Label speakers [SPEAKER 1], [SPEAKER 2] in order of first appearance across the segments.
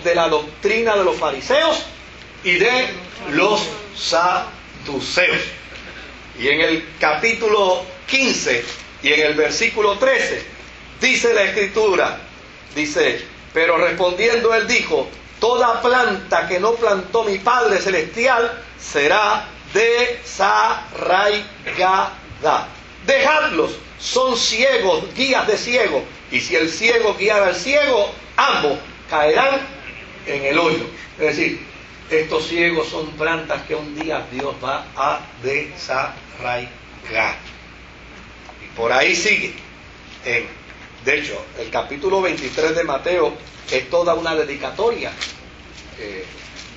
[SPEAKER 1] de la doctrina de los fariseos y de los saduceos. Y en el capítulo 15 y en el versículo 13 dice la Escritura, dice: pero respondiendo él dijo: toda planta que no plantó mi Padre Celestial será desarraigada. Dejadlos, son ciegos, guías de ciegos, y si el ciego guiara al ciego, ambos caerán en el hoyo. Es decir, estos ciegos son plantas que un día Dios va a desarraigar. Y por ahí sigue. De hecho, el capítulo 23 de Mateo es toda una dedicatoria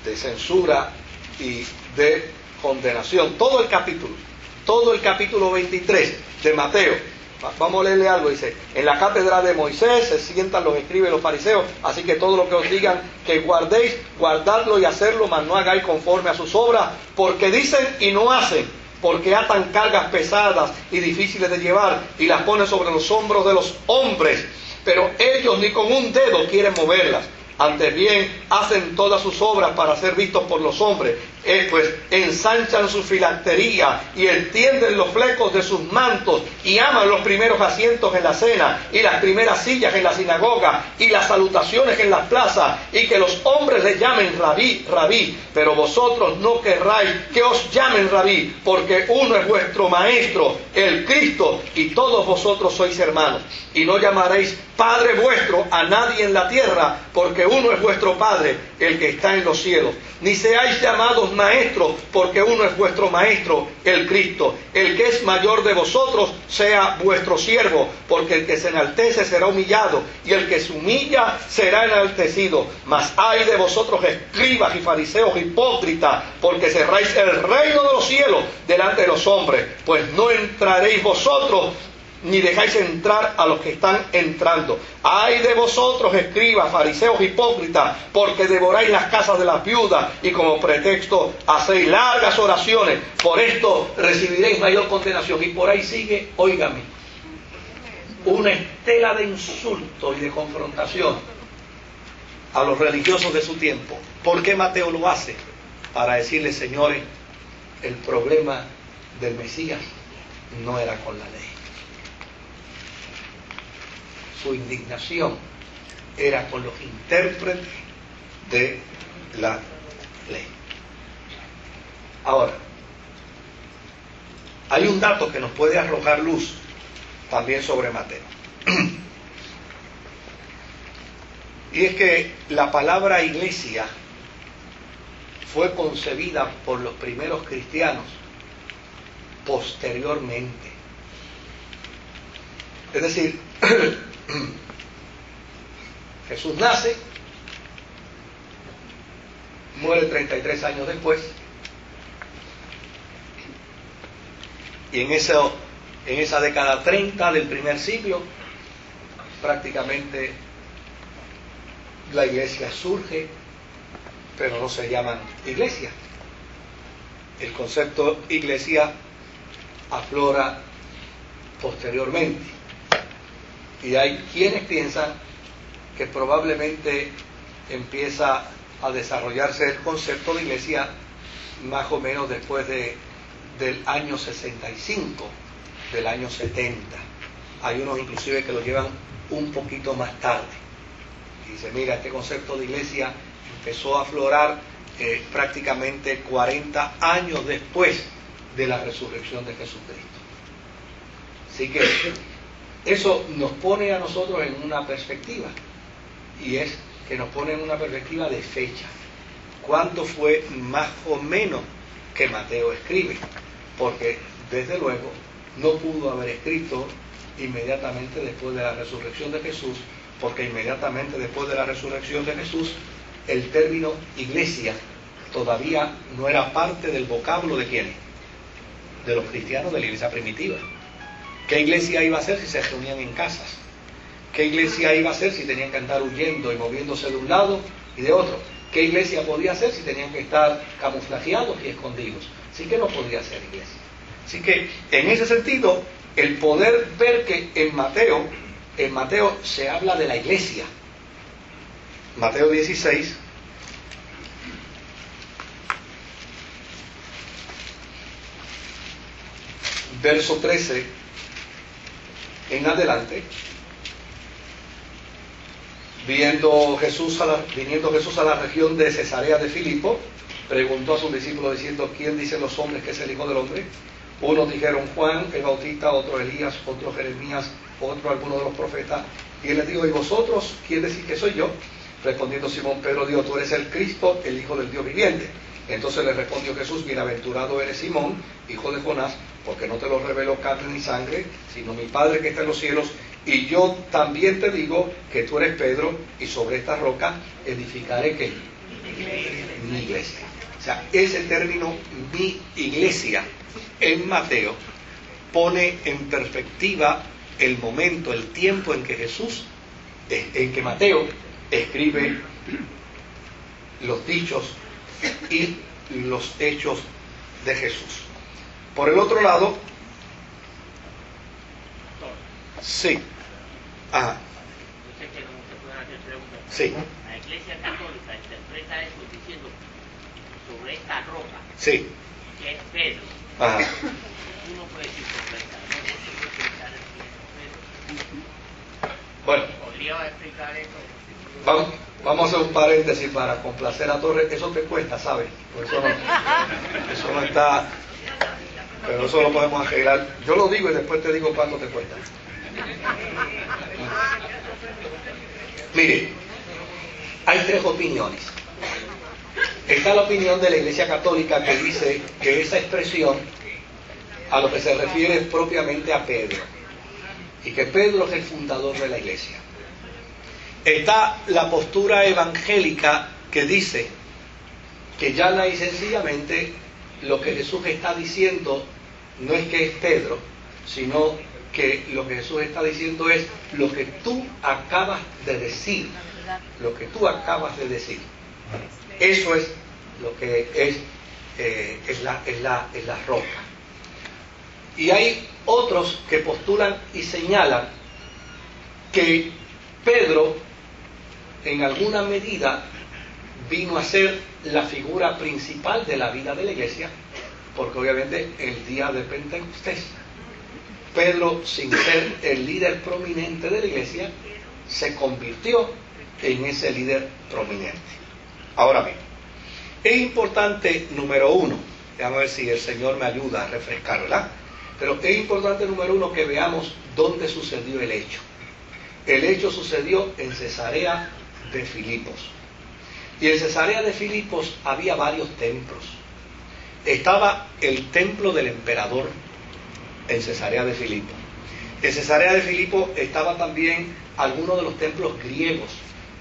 [SPEAKER 1] de censura y de condenación. Todo el capítulo 23 de Mateo. Vamos a leerle algo. Dice: en la cátedra de Moisés se sientan los escribas y los fariseos, así que todo lo que os digan que guardéis, guardadlo y hacerlo, mas no hagáis conforme a sus obras, porque dicen y no hacen, porque atan cargas pesadas y difíciles de llevar y las ponen sobre los hombros de los hombres, pero ellos ni con un dedo quieren moverlas. Antes bien, hacen todas sus obras para ser vistos por los hombres. Pues ensanchan su filactería y extienden los flecos de sus mantos y aman los primeros asientos en la cena y las primeras sillas en la sinagoga y las salutaciones en las plazas, y que los hombres les llamen rabí, rabí. Pero vosotros no querráis que os llamen rabí, porque uno es vuestro maestro, el Cristo, y todos vosotros sois hermanos. Y no llamaréis Padre vuestro a nadie en la tierra, porque uno es vuestro Padre, el que está en los cielos. Ni seáis llamados maestros, porque uno es vuestro maestro, el Cristo. El que es mayor de vosotros sea vuestro siervo, porque el que se enaltece será humillado, y el que se humilla será enaltecido. Mas ay de vosotros, escribas y fariseos hipócritas, porque cerráis el reino de los cielos delante de los hombres, pues no entraréis vosotros, ni dejáis entrar a los que están entrando. Ay de vosotros, escribas, fariseos hipócritas, porque devoráis las casas de las viudas y como pretexto hacéis largas oraciones. Por esto recibiréis mayor condenación. Y por ahí sigue, óigame, una estela de insulto y de confrontación a los religiosos de su tiempo. ¿Por qué Mateo lo hace? Para decirles: señores, el problema del Mesías no era con la ley. Su indignación era con los intérpretes de la ley. Ahora, hay un dato que nos puede arrojar luz también sobre Mateo. Y es que la palabra iglesia fue concebida por los primeros cristianos posteriormente. Es decir, Jesús nace, muere 33 años después, y en esa década 30 del primer siglo, prácticamente la iglesia surge, pero no se llaman iglesia. El concepto iglesia aflora posteriormente. Y hay quienes piensan que probablemente empieza a desarrollarse el concepto de iglesia más o menos después del año 65, del año 70. Hay unos inclusive que lo llevan un poquito más tarde. Y dice: mira, este concepto de iglesia empezó a aflorar prácticamente 40 años después de la resurrección de Jesucristo. Así que eso nos pone a nosotros en una perspectiva, y es que nos pone en una perspectiva de fecha. ¿Cuándo fue más o menos que Mateo escribe? Porque desde luego no pudo haber escrito inmediatamente después de la resurrección de Jesús, porque inmediatamente después de la resurrección de Jesús el término iglesia todavía no era parte del vocablo de ¿quiénes? De los cristianos de la iglesia primitiva. ¿Qué iglesia iba a ser si se reunían en casas? ¿Qué iglesia iba a ser si tenían que andar huyendo y moviéndose de un lado y de otro? ¿Qué iglesia podía ser si tenían que estar camuflajeados y escondidos? Así que no podía ser iglesia. Así que en ese sentido, el poder ver que en Mateo se habla de la iglesia, Mateo 16, verso 13 en adelante. Viniendo Jesús a la región de Cesarea de Filipo, preguntó a sus discípulos diciendo: ¿quién dicen los hombres que es el Hijo del Hombre? Unos dijeron Juan el Bautista, otro Elías, otro Jeremías, otro alguno de los profetas. Y él les dijo: ¿y vosotros quién decís que soy yo? Respondiendo Simón Pedro dijo: tú eres el Cristo, el Hijo del Dios viviente. Entonces le respondió Jesús: bienaventurado eres Simón, hijo de Jonás, porque no te lo reveló carne ni sangre, sino mi Padre que está en los cielos. Y yo también te digo que tú eres Pedro, y sobre esta roca edificaré ¿qué? Mi iglesia. O sea, ese término, mi iglesia, en Mateo, pone en perspectiva el momento, el tiempo en que Mateo escribe los dichos y los hechos de Jesús. Por el otro lado, sí. Ajá.
[SPEAKER 2] Yo sé que no se pueden hacer preguntas.
[SPEAKER 1] Sí.
[SPEAKER 2] La Iglesia Católica interpreta eso diciendo sobre esta roca,
[SPEAKER 1] Sí.
[SPEAKER 2] que es Pedro.
[SPEAKER 1] Ajá.
[SPEAKER 2] Uno puede decir sobre esta roca, no se puede pensar en Pedro.
[SPEAKER 1] Bueno,
[SPEAKER 2] ¿Podría explicar eso?
[SPEAKER 1] vamos a hacer un paréntesis para complacer a Torres. Eso te cuesta, ¿sabes? Por eso no está. Pero eso lo podemos arreglar. Yo lo digo y después te digo cuánto te cuesta. Mire, hay tres opiniones. Está la opinión de la Iglesia Católica, que dice que esa expresión a lo que se refiere es propiamente a Pedro, y que Pedro es el fundador de la Iglesia. Está la postura evangélica, que dice que llana y sencillamente lo que Jesús está diciendo no es que es Pedro, sino que lo que Jesús está diciendo es lo que tú acabas de decir. Lo que tú acabas de decir. Eso es lo que es la roca. Y hay otros que postulan y señalan que Pedro, en alguna medida, vino a ser la figura principal de la vida de la iglesia, porque obviamente el día de Pentecostés, Pedro, sin ser el líder prominente de la iglesia, se convirtió en ese líder prominente. Ahora bien, es importante, número uno, déjame ver si el Señor me ayuda a refrescar, ¿verdad? Pero es importante, número uno, que veamos dónde sucedió el hecho. El hecho sucedió en Cesarea de Filipos. Y en Cesarea de Filipos había varios templos. Estaba el templo del emperador en Cesarea de Filipos. En Cesarea de Filipos estaba también algunos de los templos griegos,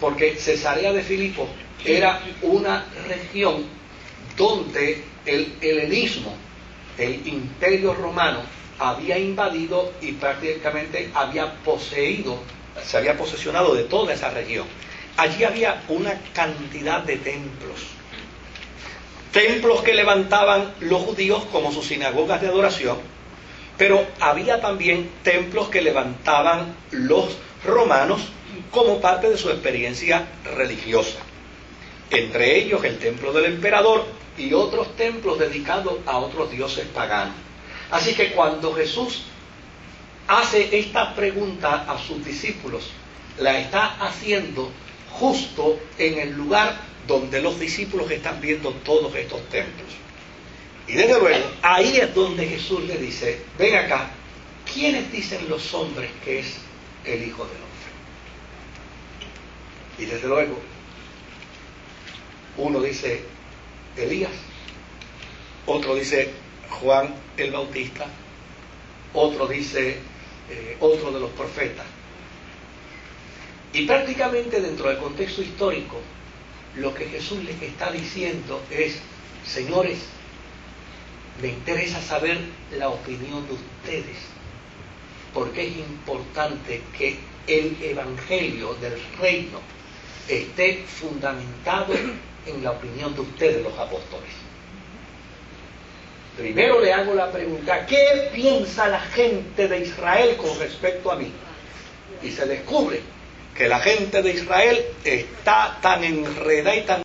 [SPEAKER 1] porque Cesarea de Filipos era una región donde el helenismo, el imperio romano, había invadido y prácticamente se había posesionado de toda esa región. Allí había una cantidad de templos que levantaban los judíos como sus sinagogas de adoración, pero había también templos que levantaban los romanos como parte de su experiencia religiosa. Entre ellos el templo del emperador y otros templos dedicados a otros dioses paganos. Así que cuando Jesús hace esta pregunta a sus discípulos, la está haciendo justo en el lugar donde los discípulos están viendo todos estos templos. Y desde luego, ahí es donde Jesús le dice: ven acá, ¿quiénes dicen los hombres que es el Hijo del Hombre? Y desde luego, uno dice Elías, otro dice Juan el Bautista, otro dice otro de los profetas. Y prácticamente dentro del contexto histórico, lo que Jesús les está diciendo es: señores, me interesa saber la opinión de ustedes, porque es importante que el evangelio del reino esté fundamentado en la opinión de ustedes, los apóstoles. Primero le hago la pregunta: ¿qué piensa la gente de Israel con respecto a mí? Y se descubre que la gente de Israel está tan enredada y tan